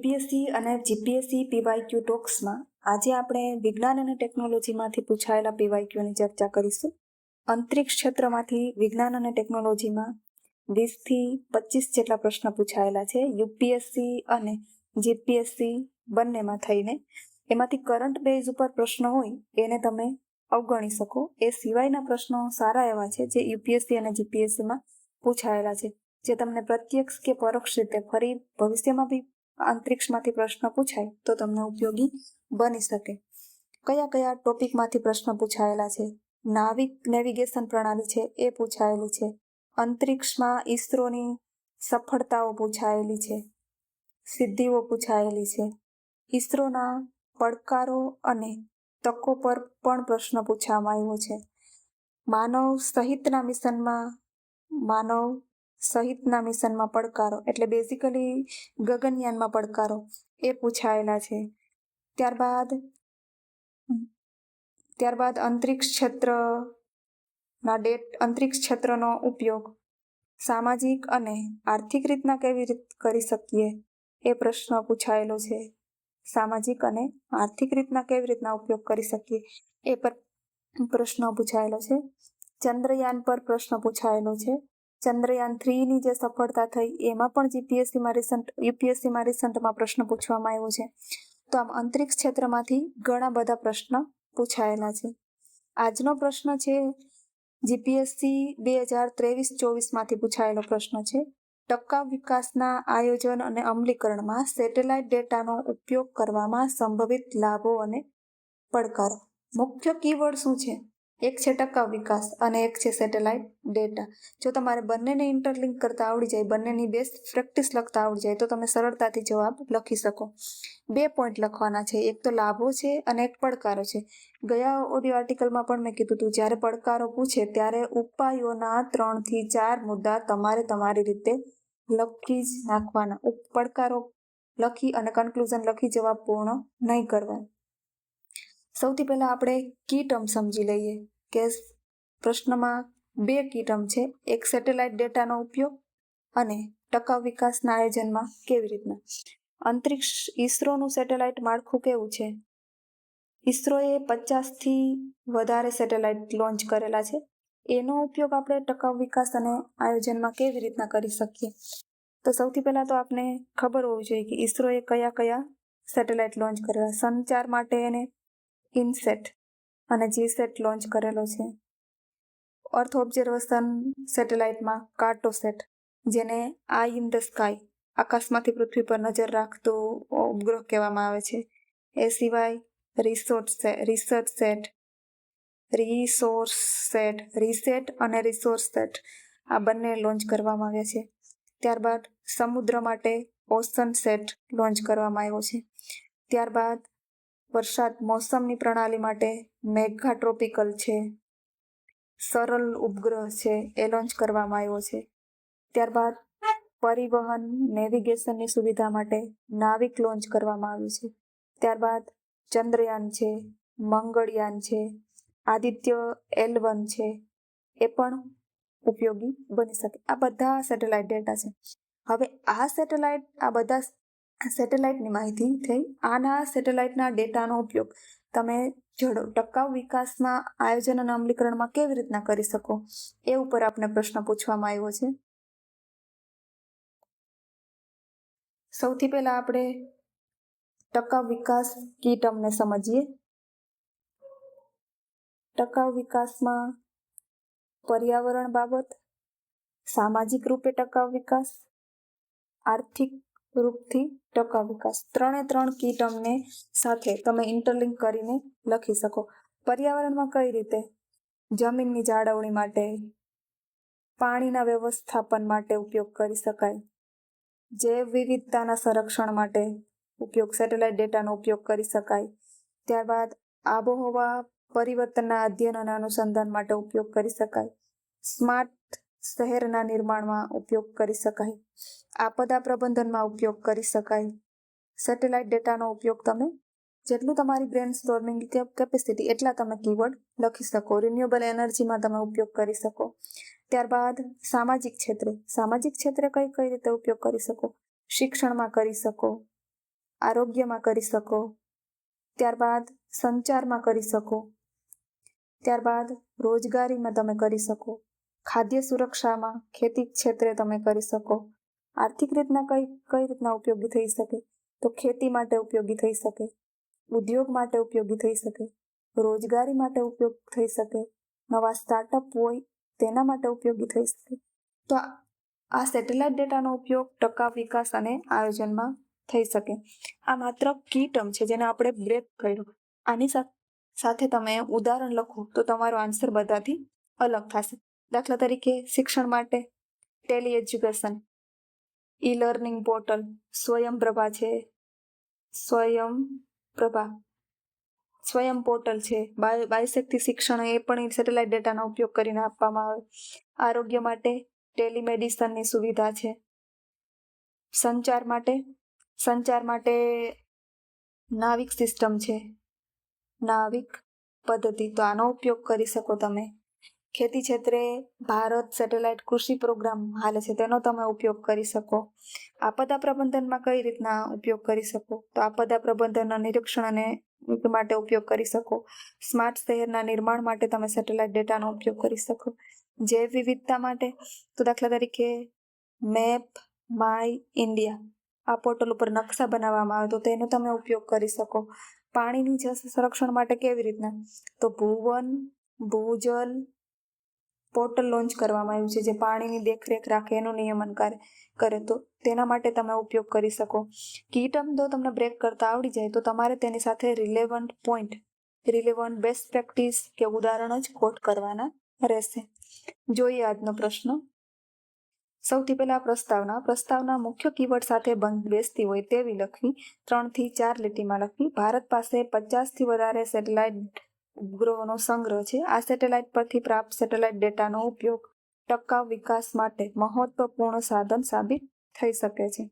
UPSC અને GPSC PYQ ટોક્સમાં આજે આપણે વિજ્ઞાન અને ટેકનોલોજીમાંથી પૂછાયેલા પીવાયક્યુની ચર્ચા કરીશું. અંતરિક્ષ ક્ષેત્રમાંથી વિજ્ઞાન અને ટેકનોલોજીમાં 20 થી 25 જેટલા પ્રશ્ન પૂછાયેલા છે યુપીએસસી અને જીપીએસસી બંનેમાં થઈને. એમાંથી કરંટ બેઝ ઉપર પ્રશ્નો હોય એને તમે અવગણી શકો. એ સિવાયના પ્રશ્નો સારા એવા છે જે યુપીએસસી અને જીપીએસસીમાં પૂછાયેલા છે, જે તમને પ્રત્યક્ષ કે પરોક્ષ રીતે ફરી ભવિષ્યમાં બી અંતરિક્ષમાંથી પ્રશ્ન પૂછાય તો તમને ઉપયોગી બની શકે. કયા કયા ટોપિકમાંથી પ્રશ્ન પૂછાયેલા છે? નાવિક નેવિગેશન પ્રણાલી છે એ પૂછાયેલી છે. અંતરિક્ષમાં ઈસરોની સફળતાઓ પૂછાયેલી છે. સિદ્ધિઓ પૂછાયેલી છે. ઈસરોના પડકારો અને તકો પર પણ પ્રશ્ન પૂછવામાં આવ્યો છે. માનવ સહિતના મિશનમાં પડકારો એટલે બેઝિકલી ગગનયાનમાં પડકારો એ પૂછાયેલા છે. ત્યારબાદ અંતરિક્ષ ક્ષેત્રનો ઉપયોગ સામાજિક અને આર્થિક રીતના કેવી રીતે કરી શકીએ એ પ્રશ્ન પૂછાયેલો છે. સામાજિક અને આર્થિક રીતના કેવી રીતના ઉપયોગ કરી શકીએ એ પર પ્રશ્ન પૂછાયેલો છે. ચંદ્રયાન પર પ્રશ્ન પૂછાયેલો છે. ચંદ્રયાન 3 ની જે સફળતા થઈ એમાં પણ યુપીએસસીમાં રિસન્ટમાં પ્રશ્ન પૂછવામાં આવ્યો છે. તો આમ અંતરિક્ષ ક્ષેત્રમાંથી ઘણા બધા પ્રશ્ન પૂછાયેલા છે. આજનો પ્રશ્ન છે જીપીએસસી 2023-24 માંથી પૂછાયેલો પ્રશ્ન છે. ટકાઉ વિકાસના આયોજન અને અમલીકરણમાં સેટેલાઇટ ડેટાનો ઉપયોગ કરવામાં સંભવિત લાભો અને પડકારો. મુખ્ય કીવર્ડ શું છે? એક છે ટકાઉ વિકાસ અને એક છે સેટેલાઇટ ડેટા. જો તમારે બંનેને ઇન્ટરલિંક કરતા આવડી જાય, બંનેની બેસ્ટ પ્રેક્ટિસ લખતા આવડી જાય તો તમે સરળતાથી જવાબ લખી શકો. 2 પોઈન્ટ લખવાના છે, એક તો લાભો છે અને એક પડકારો છે. ગયા ઓડિયો આર્ટિકલમાં પણ મેં કીધું હતું, જ્યારે પડકારો પૂછે ત્યારે ઉપાયોના 3 થી 4 મુદ્દા તમારે તમારી રીતે લખી જ નાખવાના. પડકારો લખી અને કન્ક્લુઝન લખી જવાબ પૂર્ણ નહીં કરવા. સૌથી પહેલા આપણે કી ટર્મ સમજી લઈએ કે પ્રશ્નમાં 2 કી ટર્મ છે. એક સેટેલાઇટ ડેટાનો ઉપયોગ અને ટકાઉ વિકાસના આયોજનમાં કેવી રીતના. અંતરિક્ષ ઈસરોનું સેટેલાઇટ માળખું કેવું છે? ઈસરોએ 50 થી વધારે સેટેલાઇટ લોન્ચ કરેલા છે. એનો ઉપયોગ આપણે ટકાઉ વિકાસ અને આયોજનમાં કેવી રીતના કરી શકીએ? તો સૌથી પહેલા તો આપણે ખબર હોવી જોઈએ કે ઈસરોએ કયા કયા સેટેલાઇટ લોન્ચ કરેલા. સંચાર માટે એને ઇનસેટ અને જીસેટ લોન્ચ કરેલો છે. અર્થ ઓબ્ઝર્વેશન સેટેલાઇટમાં કાર્ટોસેટ, જેને આઈ ઇન ધ સ્કાય આકાશમાંથી પૃથ્વી પર નજર રાખતો ઉપગ્રહ કહેવામાં આવે છે. એ સિવાય રીસેટ અને રિસોર્સ સેટ આ બંને લોન્ચ કરવામાં આવ્યા છે. ત્યારબાદ સમુદ્ર માટે ઓશન સેટ લોન્ચ કરવામાં આવ્યો છે. ત્યારબાદ વરસાદ મોસમની પ્રણાલી માટે મેઘા-ટ્રોપિકલ છે. સરલ ઉપગ્રહ છે એ લોન્ચ કરવામાં આવ્યો છે. ત્યારબાદ પરિવહન નેવિગેશનની સુવિધા માટે નાવિક લોન્ચ કરવામાં આવ્યું છે. ત્યારબાદ ચંદ્રયાન છે, મંગળયાન છે, આદિત્ય L1 છે, એ પણ ઉપયોગી બની શકે. આ બધા સેટેલાઇટ ડેટા છે. હવે આ બધા સેટેલાઇટની માહિતી થઈ. આના સેટેલાઇટના ડેટાનો ઉપયોગ તમે ટકાઉ વિકાસના આયોજન અને અમલીકરણમાં કેવી રીતના કરી શકો એ ઉપર આપણે પ્રશ્ન પૂછવામાં આવ્યો છે. સૌથી પહેલા આપણે ટકાઉ વિકાસ કી ટર્મને સમજીએ. ટકાઉ વિકાસમાં પર્યાવરણ બાબત, સામાજિક રૂપે ટકાઉ વિકાસ, આર્થિક રૂપથી ટકાઉ વિકાસ, 3 કી ટર્મને સાથે તમે ઇન્ટરલિંક કરીને લખી શકો. પર્યાવરણમાં કઈ રીતે? જમીનની જાળવણી માટે, પાણીના વ્યવસ્થાપન માટે ઉપયોગ કરી શકાય, જૈવ વિવિધતાના સંરક્ષણ માટે સેટેલાઇટ ડેટાનો ઉપયોગ કરી શકાય. ત્યારબાદ આબોહવા પરિવર્તનના અધ્યયન અને અનુસંધાન માટે ઉપયોગ કરી શકાય. સ્માર્ટ શહેરના નિર્માણમાં ઉપયોગ કરી શકાય. આપદા પ્રબંધનમાં ઉપયોગ કરી શકાય. સેટેલાઇટ ડેટાનો ઉપયોગ તમે જેટલું તમારી બ્રેન સ્ટોર્મિંગ કેપેસિટી એટલા તમે કીવર્ડ લખી શકો. રિન્યુએબલ એનર્જીમાં તમે ઉપયોગ કરી શકો. ત્યારબાદ સામાજિક ક્ષેત્રે કઈ રીતે ઉપયોગ કરી શકો? શિક્ષણમાં કરી શકો, આરોગ્યમાં કરી શકો, ત્યારબાદ સંચારમાં કરી શકો, ત્યારબાદ રોજગારીમાં તમે કરી શકો, ખાદ્ય સુરક્ષામાં, ખેતી ક્ષેત્રે તમે કરી શકો. આર્થિક રીતના કઈ રીતના ઉપયોગી થઈ શકે? તો ખેતી માટે ઉપયોગી થઈ શકે, ઉદ્યોગ માટે ઉપયોગી થઈ શકે, રોજગારી માટે ઉપયોગ થઈ શકે, નવા સ્ટાર્ટઅપ હોય તેના માટે ઉપયોગી થઈ શકે. તો આ સેટેલાઇટ ડેટાનો ઉપયોગ ટકાઉ વિકાસ અને આયોજનમાં થઈ શકે. આ માત્ર કી ટર્મ છે જેને આપણે બ્રેક કર્યો. આની સાથે તમે ઉદાહરણ લખો તો તમારો આન્સર બધાથી અલગ થશે. દાખલા તરીકે શિક્ષણ માટે tele education, e learning portal, Swayam Prabha છે, સ્વયં પોર્ટલ છે, બાયસેગથી શિક્ષણ એ પણ સેટેલાઇટ ડેટાનો ઉપયોગ કરીને આપવામાં આવે. આરોગ્ય માટે ટેલિમેડિસનની સુવિધા છે. સંચાર માટે નાવિક સિસ્ટમ છે, નાવિક પદ્ધતિ, તો આનો ઉપયોગ કરી શકો તમે. ખેતી ક્ષેત્રે ભારત સેટેલાઇટ કૃષિ પ્રોગ્રામ હાલે છે તેનો તમે ઉપયોગ કરી શકો. આપદા પ્રબંધનમાં કઈ રીતના ઉપયોગ કરી શકો? તો આપદા પ્રબંધનના નિરીક્ષણ અને માટે ઉપયોગ કરી શકો. સ્માર્ટ શહેરના નિર્માણ માટે તમે સેટેલાઇટ ડેટાનો ઉપયોગ કરી શકો. જૈવ વિવિધતા માટે તો દાખલા તરીકે મેપ માય ઇન્ડિયા, આ પોર્ટલ ઉપર નકશા બનાવવામાં આવે તો તેનો તમે ઉપયોગ કરી શકો. પાણીની જળ સંરક્ષણ માટે કેવી રીતના? તો ભુવન ભૂજલ પોર્ટલ લોન્ચ કરવામાં આવ્યું છે જે પાણીની દેખરેખ રાખે, એનું નિયમન કરે તો તેના માટે તમે ઉપયોગ કરી શકો. કી ટર્મ જો તમને બ્રેક કરતા આવડી જાય તો તમારે તેની સાથે રિલેવન્ટ બેસ્ટ પ્રેક્ટિસ કે ઉદાહરણ જ કોટ કરવાના રહેશે. જોઈએ આજનો પ્રશ્ન. સૌથી પહેલા પ્રસ્તાવના મુખ્ય કીવર્ડ સાથે બેસતી હોય તેવી લખવી. 3 થી 4 લીટીમાં લખવી. ભારત પાસે 50થી વધારે સેટેલાઇટ ઉપગ્રહોનો સંગ્રહ છે. આ સેટેલાઇટ પરથી પ્રાપ્ત સેટેલાઇટ ડેટાનો ઉપયોગ ટકાઉ વિકાસ માટે મહત્વપૂર્ણ સાધન સાબિત થઈ શકે છે.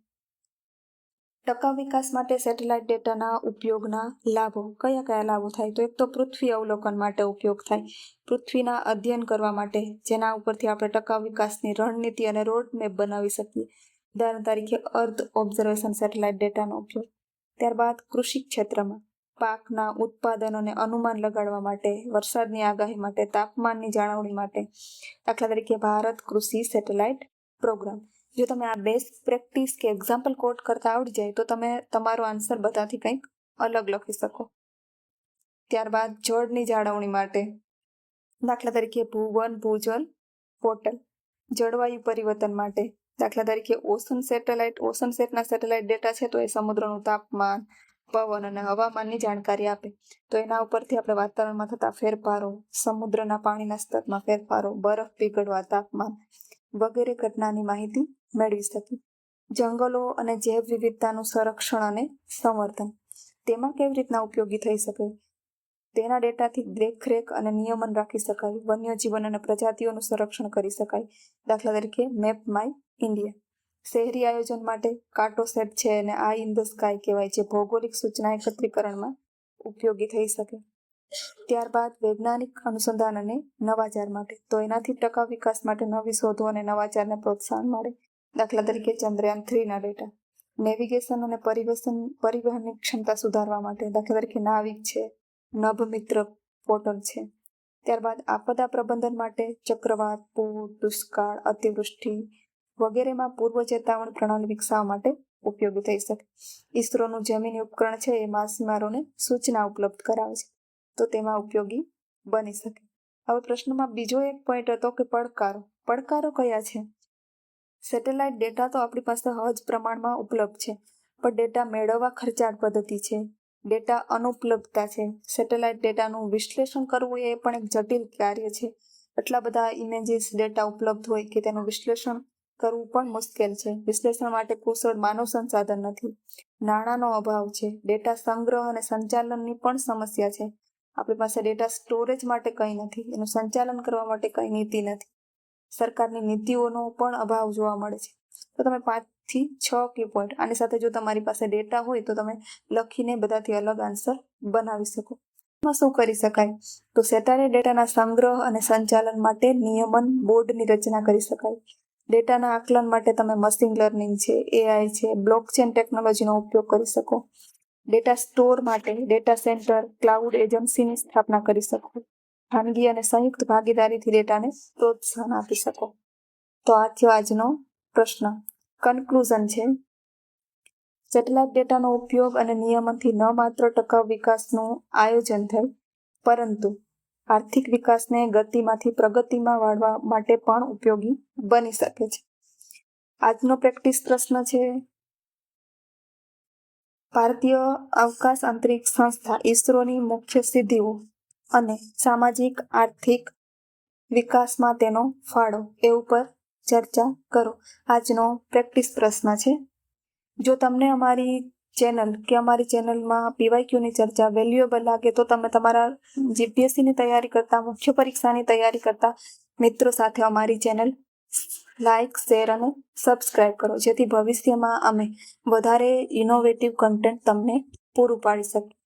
ટકાઉ વિકાસ માટે સેટેલાઇટ ડેટાના ઉપયોગના લાભો કયા લાભો થાય? તો એક તો પૃથ્વી અવલોકન માટે ઉપયોગ થાય, પૃથ્વીના અધ્યયન કરવા માટે, જેના ઉપરથી આપણે ટકાઉ વિકાસની રણનીતિ અને રોડમેપ બનાવી શકીએ. ઉદાહરણ તરીકે અર્થ ઓબ્ઝર્વેશન સેટેલાઇટ ડેટાનો ઉપયોગ. ત્યારબાદ કૃષિ ક્ષેત્રમાં પાકના ઉત્પાદનોને અનુમાન લગાડવા માટે, વરસાદની આગાહી માટે, તાપમાનની જાળવણી માટે. દાખલા તરીકે ભારત કૃષિ સેટેલાઇટ પ્રોગ્રામ. જો તમે આ બેસ્ટ પ્રેક્ટિસ કે એક્ઝામ્પલ કોટ કરતા આવડી જાય તો તમે તમારો આન્સર બધાથી કંઈક અલગ લખી શકો. ત્યારબાદ જળની જાળવણી માટે, દાખલા તરીકે ભુવન ભૂજલ પોર્ટલ. જળવાયુ પરિવર્તન માટે, દાખલા તરીકે ઓશન સેટના સેટેલાઇટ ડેટા છે તો એ સમુદ્રનું તાપમાન, પવન અને હવામાનની જાણકારી આપે. તો એના ઉપરથી આપણે વાતાવરણમાં થતા ફેરફારો, સમુદ્રના પાણીના સ્તરમાં ફેરફારો, બરફ પીગળવા, તાપમાન વગેરે ઘટનાની માહિતી મેળવી શકીએ. જંગલો અને જૈવ વિવિધતાનું સંરક્ષણ અને સંવર્ધન, તેમાં કેવી રીતના ઉપયોગી થઈ શકે? તેના ડેટાથી દેખરેખ અને નિયમન રાખી શકાય. વન્યજીવન અને પ્રજાતિઓનું સંરક્ષણ કરી શકાય. દાખલા તરીકે મેપ માય ઇન્ડિયા. શહેરી આયોજન માટે કાર્ટોસેટ છે અને આઈ ઇન ધ સ્કાય કહેવાય, જે ભૌગોલિક સૂચના એકત્રીકરણમાં ઉપયોગી થઈ શકે. ત્યારબાદ વૈજ્ઞાનિક અનુસંધાન અને નવાચાર માટે, તો એનાથી ટકાઉ વિકાસ માટે નવી શોધો અને નવાચારને પ્રોત્સાહન મળે. દાખલા તરીકે ચંદ્રયાન 3ના ડેટા. નેવિગેશન અને પરિવહનની ક્ષમતા સુધારવા માટે, દાખલા તરીકે નાવિક છે, નભ મિત્ર પોર્ટલ છે. ત્યારબાદ આપદા પ્રબંધન માટે ચક્રવાત, પૂર, દુષ્કાળ, અતિવૃષ્ટિ વગેરેમાં પૂર્વ ચેતવણી પ્રણાલી વિકસાવવા માટે ઉપયોગી થઈ શકે. ઈસરોનું જમીની ઉપકરણ છે એ માછીમારોને સૂચના ઉપલબ્ધ કરાવે છે, તો તેમાં ઉપયોગી બની શકે. હવે પ્રશ્નમાં બીજો એક પોઈન્ટ હતો કે પડકારો કયા છે? સેટેલાઇટ ડેટા તો આપણી પાસે હજ પ્રમાણમાં ઉપલબ્ધ છે, પણ ડેટા મેળવવા ખર્ચાળ પદ્ધતિ છે. ડેટા અનુપલબ્ધતા છે. સેટેલાઇટ ડેટાનું વિશ્લેષણ કરવું એ પણ એક જટિલ કાર્ય છે. એટલા બધા ઇમેજીસ ડેટા ઉપલબ્ધ હોય કે તેનું વિશ્લેષણ કરવું પણ મુશ્કેલ છે. વિશ્લેષણ માટે કુશળ માનવ સંસાધન નથી. નાણાંનો અભાવ છે. ડેટા સંગ્રહ અને સંચાલનની પણ સમસ્યા છે. આપણી પાસે ડેટા સ્ટોરેજ માટે કંઈ નથી, એનું સંચાલન કરવા માટે કંઈ નીતિ નથી. સરકારની નીતિઓનો પણ અભાવ જોવા મળે છે. તો તમે 5 થી 6 કી પોઈન્ટ આની સાથે જો તમારી પાસે ડેટા હોય તો તમે લખીને બધાથી અલગ આન્સર બનાવી શકો. એમાં શું કરી શકાય? તો સેટેલાઇટ ડેટાના સંગ્રહ અને સંચાલન માટે નિયમન બોર્ડની રચના કરી શકાય. ડેટાના આકલન માટે તમે મશીન લર્નિંગ છે, AI છે, બ્લોકચેન ટેકનોલોજીનો ઉપયોગ કરી શકો. ડેટા સ્ટોર માટે ડેટા સેન્ટર, ક્લાઉડ એજન્સીની સ્થાપના કરી શકો. ખાનગી અને સંયુક્ત ભાગીદારીથી ડેટાને પ્રોત્સાહન આપી શકો. તો આ થયો આજનો પ્રશ્ન. કન્ક્લુઝન છે, સેટેલાઇટ ડેટાનો ઉપયોગ અને નિયમનથી ન માત્ર ટકાઉ વિકાસનું આયોજન થાય, પરંતુ આર્થિક વિકાસને ગતિમાંથી પ્રગતિમાં વાળવા માટે પણ ઉપયોગી બની શકે છે. આજનો પ્રેક્ટિસ પ્રશ્ન છે, ભારતીય અવકાશ અંતરિક્ષ સંસ્થા ઇસરોની મુખ્ય સિદ્ધિઓ અને સામાજિક આર્થિક વિકાસમાં તેનો ફાળો એ ઉપર ચર્ચા કરો. આજનો પ્રેક્ટિસ પ્રશ્ન છે. જો તમને અમારી ચેનલ કે અમારી ચેનલમાં પીવાયક્યુની ચર્ચા વેલ્યુએબલ લાગે તો તમે તમારા જીપીએસસીની તૈયારી કરતા, મુખ્ય પરીક્ષાની તૈયારી કરતા મિત્રો સાથે અમારી ચેનલ લાઇક, શેર અને સબસ્ક્રાઇબ કરો, જેથી ભવિષ્યમાં અમે વધારે ઇનોવેટિવ કન્ટેન્ટ તમને પૂરું પાડી શકીએ.